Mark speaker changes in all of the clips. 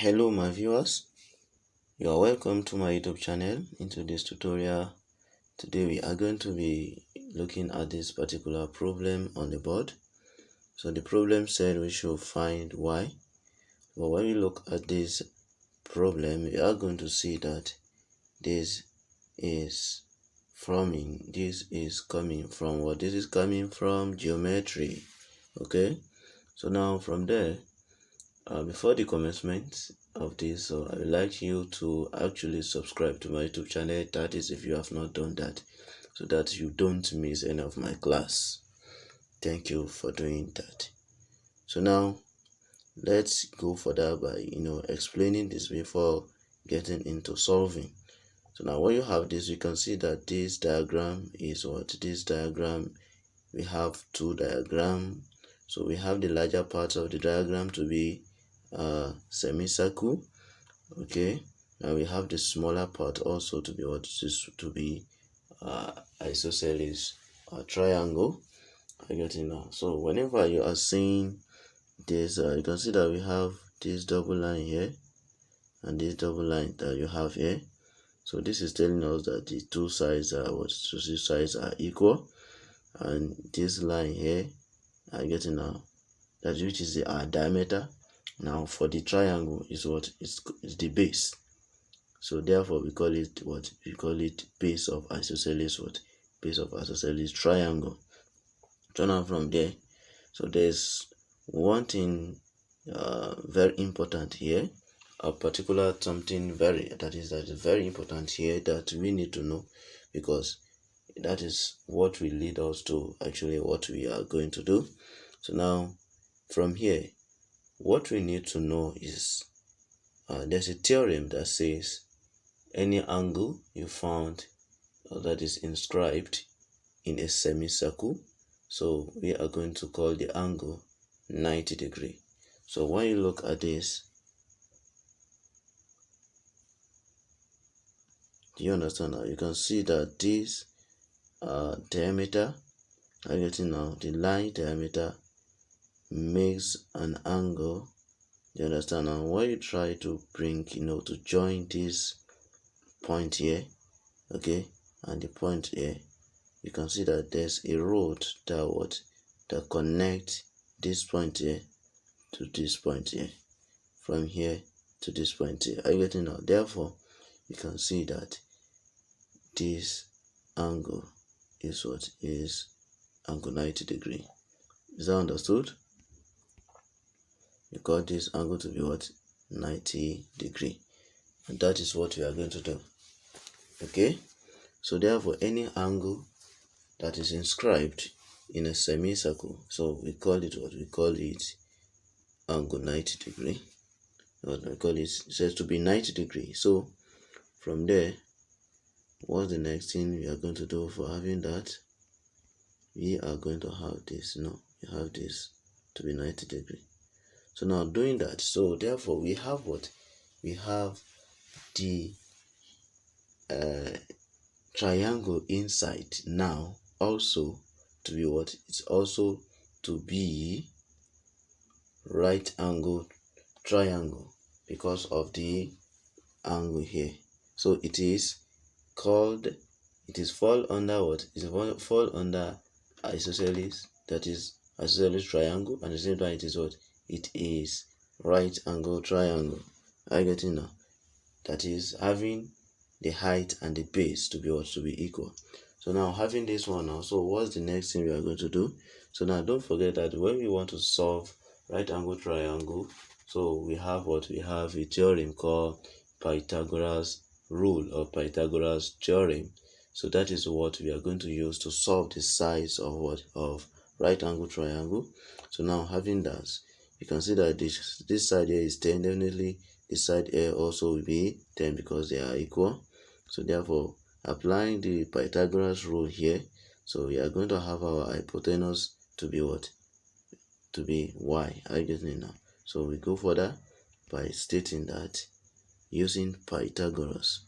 Speaker 1: Hello my viewers, you are welcome to my YouTube channel. Into this tutorial today we are going to be looking at this particular problem on the board. So the problem said we should find y. But when we look at this problem, we are going to see that this is coming from what? This is coming from geometry. Okay, so now from there, before the commencement of this, so I would like you to actually subscribe to my YouTube channel, that is if you have not done that, so that you don't miss any of my class. Thank you for doing that. So now let's go further by explaining this before getting into solving. So now when you have this, you can see that this diagram is what? This diagram, we have two diagrams. So we have the larger parts of the diagram to be semicircle, okay, and we have the smaller part also to be what? To be isosceles triangle. I get it now. So whenever you are seeing this, you can see that we have this double line here and this double line that you have here. So this is telling us that the two sides are equal, and this line here, I get it now, that which is the diameter. Now for the triangle is what? It's the base. So therefore we call it what? We call it base of isosceles what? Base of isosceles triangle. So now from there, so there's one thing very important here, a particular something that is very important here that we need to know, because that is what will lead us to actually what we are going to do. So now from here, what we need to know is there's a theorem that says any angle you found that is inscribed in a semicircle, so we are going to call the angle 90 degree. So when you look at this, do you understand now? You can see that this diameter, I get it now, the line diameter makes an angle. You understand now? When you try to bring to join this point here, okay, and the point here, you can see that there's a road that connects this point here to this point here, from here to this point here. Are you getting now? Therefore you can see that this angle is what? Is angle 90 degree. Is that understood? You call this angle to be what? 90 degree, and that is what we are going to do. Okay, so therefore any angle that is inscribed in a semicircle, so we call it what? We call it angle 90 degree. What we call it says to be 90 degree. So from there, what's the next thing we are going to do for having that? We are going to have this. We have this to be 90 degree. So now doing that, so therefore we have what? We have the triangle inside now also to be what? It's also to be right angle triangle because of the angle here. So it is called, it is fall under what? It is fall under isosceles, that is isosceles triangle, and at the same time it is what? It is right angle triangle. I get it now? That is having the height and the base to be what? To be equal. So now having this one now, so what's the next thing we are going to do? So now don't forget that when we want to solve right angle triangle, so we have what? We have a theorem called Pythagoras rule or Pythagoras theorem. So that is what we are going to use to solve the sides of what? Of right angle triangle. So now having that, you can see that this side here is 10, definitely this side here also will be 10 because they are equal. So therefore applying the Pythagoras rule here, so we are going to have our hypotenuse to be what? To be y. Are you getting it now? So we go further by stating that using Pythagoras,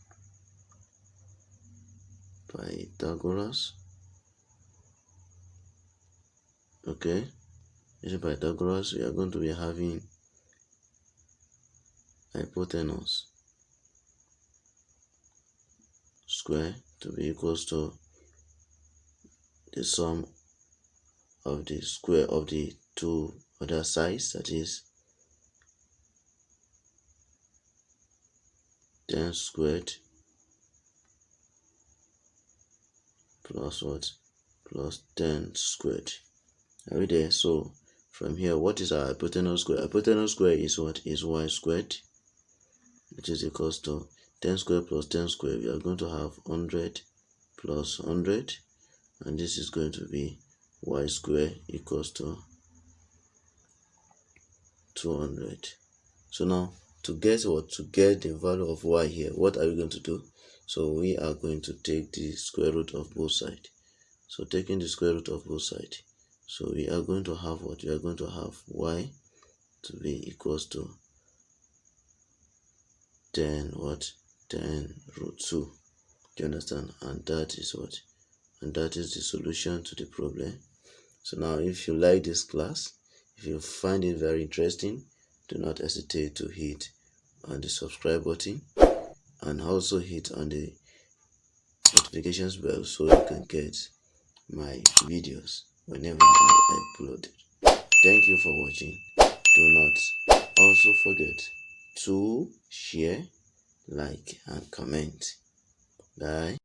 Speaker 1: okay, using Pythagoras, we are going to be having hypotenuse square to be equals to the sum of the square of the two other sides, that is 10 squared plus what? Plus 10 squared. Are we there? So from here, what is our hypotenuse square? Hypotenuse square is what? Is y squared, which is equals to 10 squared plus 10 squared. We are going to have 100 plus 100, and this is going to be y squared equals to 200. So now to get the value of y here, what are we going to do? So we are going to take the square root of both sides. So taking the square root of both sides, so we are going to have what? We are going to have y to be equals to 10 what? 10 root 2. Do you understand? And that is what? And that is the solution to the problem. So now if you like this class, if you find it very interesting, do not hesitate to hit on the subscribe button and also hit on the notifications bell so you can get my videos whenever I upload it. Thank you for watching. Do not also forget to share, like, and comment. Bye.